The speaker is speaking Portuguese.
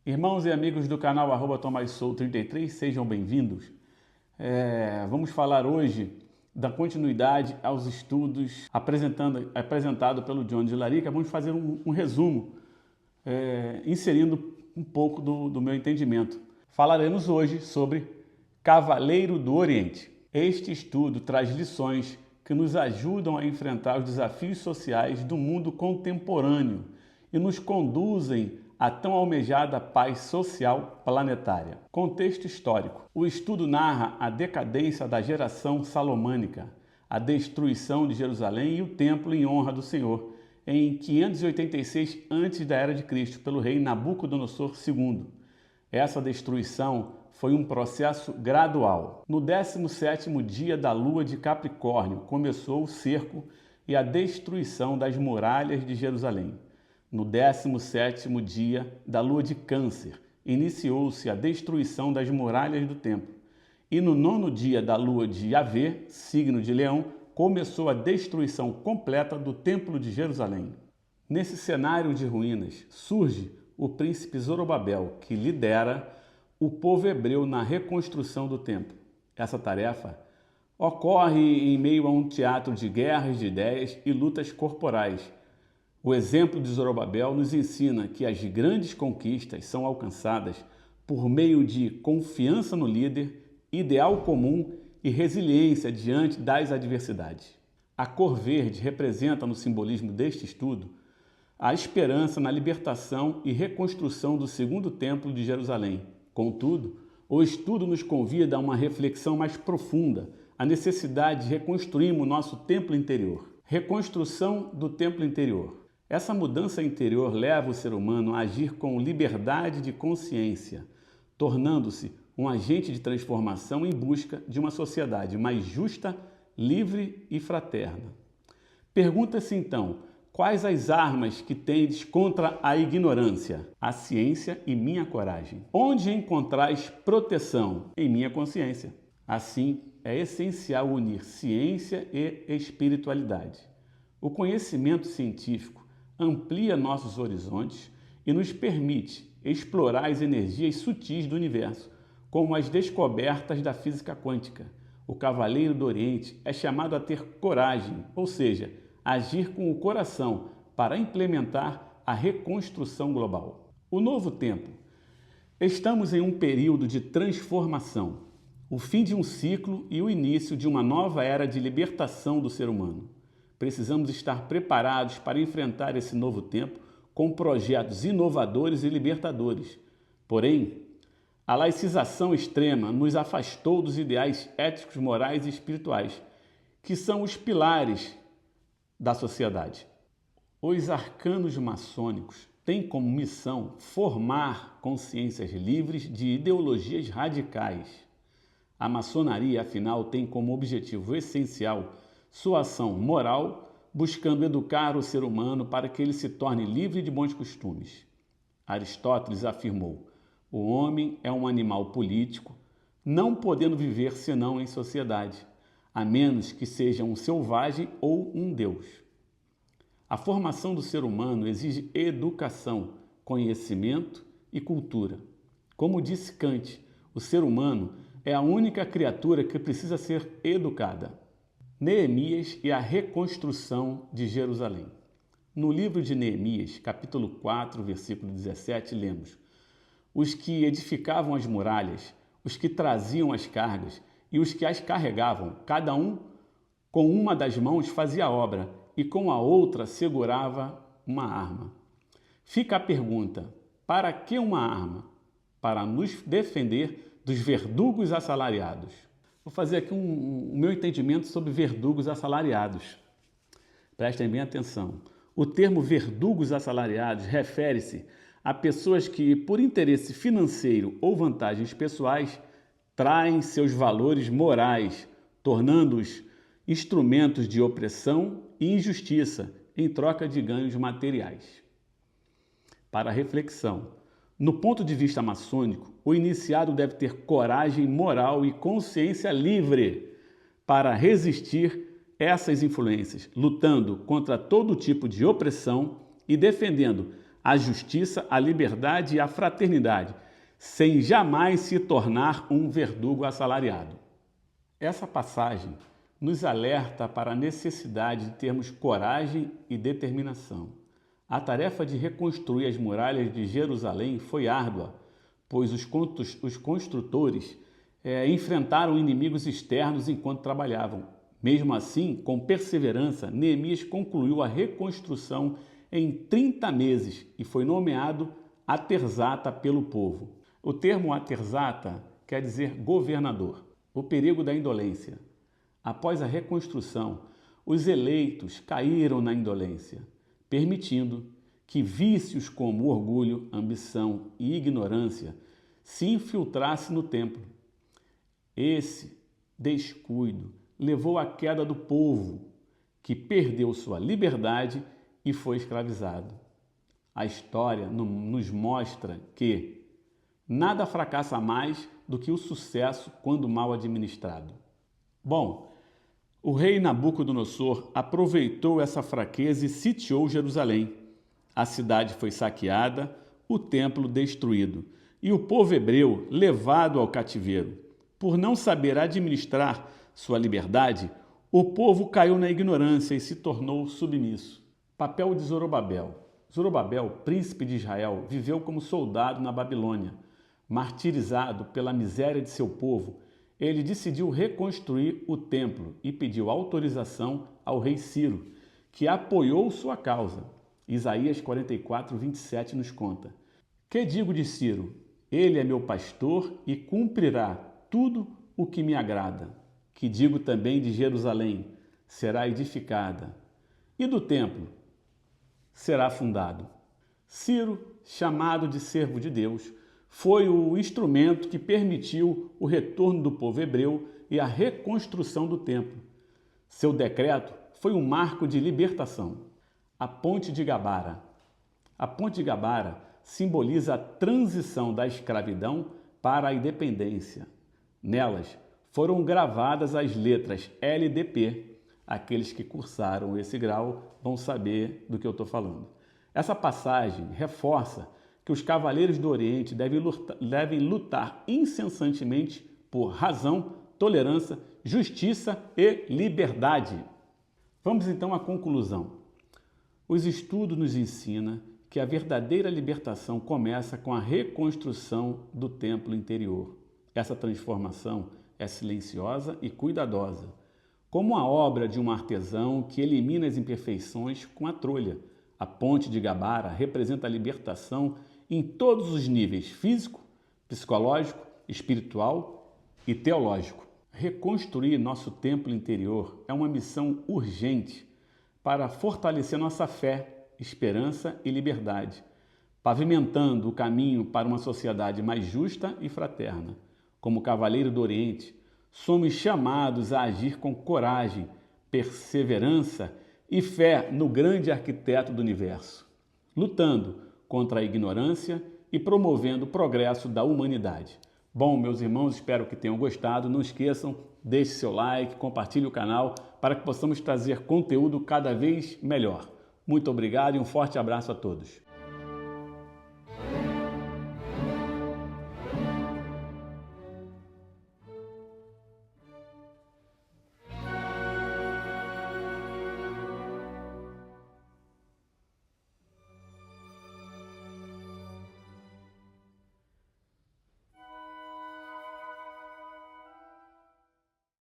Irmãos e amigos do canal @TomaisSou33, sejam bem-vindos. Vamos falar hoje da continuidade aos estudos apresentado pelo John de Larica. Vamos fazer um resumo, inserindo um pouco do meu entendimento. Falaremos hoje sobre Cavaleiro do Oriente. Este estudo traz lições que nos ajudam a enfrentar os desafios sociais do mundo contemporâneo e nos conduzem à tão almejada paz social planetária. Contexto histórico. O estudo narra a decadência da geração salomânica, a destruição de Jerusalém e o templo em honra do Senhor, em 586 a.C. da Era de Cristo, pelo rei Nabucodonosor II. Essa destruição foi um processo gradual. No 17º dia da lua de Capricórnio, começou o cerco e a destruição das muralhas de Jerusalém. No 17º dia da lua de Câncer, iniciou-se a destruição das muralhas do templo. E no 9º dia da lua de Yavê, signo de Leão, começou a destruição completa do templo de Jerusalém. Nesse cenário de ruínas, surge o príncipe Zorobabel, que lidera o povo hebreu na reconstrução do templo. Essa tarefa ocorre em meio a um teatro de guerras de ideias e lutas corporais. O exemplo de Zorobabel nos ensina que as grandes conquistas são alcançadas por meio de confiança no líder, ideal comum e resiliência diante das adversidades. A cor verde representa, no simbolismo deste estudo, a esperança na libertação e reconstrução do segundo templo de Jerusalém. Contudo, o estudo nos convida a uma reflexão mais profunda, a necessidade de reconstruirmos o nosso templo interior. Reconstrução do templo interior. Essa mudança interior leva o ser humano a agir com liberdade de consciência, tornando-se um agente de transformação em busca de uma sociedade mais justa, livre e fraterna. Pergunta-se então, quais as armas que tendes contra a ignorância? A ciência e minha coragem. Onde encontrais proteção? Em minha consciência. Assim, é essencial unir ciência e espiritualidade. O conhecimento científico amplia nossos horizontes e nos permite explorar as energias sutis do universo, como as descobertas da física quântica. O Cavaleiro do Oriente é chamado a ter coragem, ou seja, agir com o coração para implementar a reconstrução global. O novo tempo. Estamos em um período de transformação, o fim de um ciclo e o início de uma nova era de libertação do ser humano. Precisamos estar preparados para enfrentar esse novo tempo com projetos inovadores e libertadores. Porém, a laicização extrema nos afastou dos ideais éticos, morais e espirituais, que são os pilares da sociedade. Os arcanos maçônicos têm como missão formar consciências livres de ideologias radicais. A maçonaria, afinal, tem como objetivo essencial sua ação moral, buscando educar o ser humano para que ele se torne livre de bons costumes. Aristóteles afirmou: o homem é um animal político, não podendo viver senão em sociedade, a menos que seja um selvagem ou um deus. A formação do ser humano exige educação, conhecimento e cultura. Como disse Kant, o ser humano é a única criatura que precisa ser educada. Neemias e a reconstrução de Jerusalém. No livro de Neemias, capítulo 4, versículo 17, lemos: os que edificavam as muralhas, os que traziam as cargas e os que as carregavam, cada um com uma das mãos fazia a obra e com a outra segurava uma arma. Fica a pergunta: para que uma arma? Para nos defender dos verdugos assalariados. Vou fazer aqui o meu entendimento sobre verdugos assalariados. Prestem bem atenção. O termo verdugos assalariados refere-se a pessoas que, por interesse financeiro ou vantagens pessoais, traem seus valores morais, tornando-os instrumentos de opressão e injustiça em troca de ganhos materiais. Para reflexão. No ponto de vista maçônico, o iniciado deve ter coragem moral e consciência livre para resistir essas influências, lutando contra todo tipo de opressão e defendendo a justiça, a liberdade e a fraternidade, sem jamais se tornar um verdugo assalariado. Essa passagem nos alerta para a necessidade de termos coragem e determinação. A tarefa de reconstruir as muralhas de Jerusalém foi árdua, pois os construtores enfrentaram inimigos externos enquanto trabalhavam. Mesmo assim, com perseverança, Neemias concluiu a reconstrução em 30 meses e foi nomeado aterzata pelo povo. O termo aterzata quer dizer governador. O perigo da indolência. Após a reconstrução, os eleitos caíram na indolência, permitindo que vícios como orgulho, ambição e ignorância se infiltrassem no templo. Esse descuido levou à queda do povo, que perdeu sua liberdade e foi escravizado. A história nos mostra que nada fracassa mais do que o sucesso quando mal administrado. Bom, o rei Nabucodonosor aproveitou essa fraqueza e sitiou Jerusalém. A cidade foi saqueada, o templo destruído e o povo hebreu levado ao cativeiro. Por não saber administrar sua liberdade, o povo caiu na ignorância e se tornou submisso. Papel de Zorobabel. Zorobabel, príncipe de Israel, viveu como soldado na Babilônia. Martirizado pela miséria de seu povo, ele decidiu reconstruir o templo e pediu autorização ao rei Ciro, que apoiou sua causa. Isaías 44, 27 nos conta: Que digo de Ciro? Ele é meu pastor e cumprirá tudo o que me agrada. Que digo também de Jerusalém? Será edificada. E do templo? Será fundado. Ciro, chamado de servo de Deus, foi o instrumento que permitiu o retorno do povo hebreu e a reconstrução do templo. Seu decreto foi um marco de libertação. A Ponte de Gabara. A Ponte de Gabara simboliza a transição da escravidão para a independência. Nelas foram gravadas as letras LDP. Aqueles que cursaram esse grau vão saber do que eu estou falando. Essa passagem reforça que os cavaleiros do Oriente devem lutar incessantemente por razão, tolerância, justiça e liberdade. Vamos então à conclusão. Os estudos nos ensinam que a verdadeira libertação começa com a reconstrução do templo interior. Essa transformação é silenciosa e cuidadosa, como a obra de um artesão que elimina as imperfeições com a trolha. A Ponte de Gabara representa a libertação em todos os níveis: físico, psicológico, espiritual e teológico. Reconstruir nosso templo interior é uma missão urgente para fortalecer nossa fé, esperança e liberdade, pavimentando o caminho para uma sociedade mais justa e fraterna. Como cavaleiro do Oriente, somos chamados a agir com coragem, perseverança e fé no grande arquiteto do universo, lutando contra a ignorância e promovendo o progresso da humanidade. Bom, meus irmãos, espero que tenham gostado. Não esqueçam, deixe seu like, compartilhe o canal para que possamos trazer conteúdo cada vez melhor. Muito obrigado e um forte abraço a todos.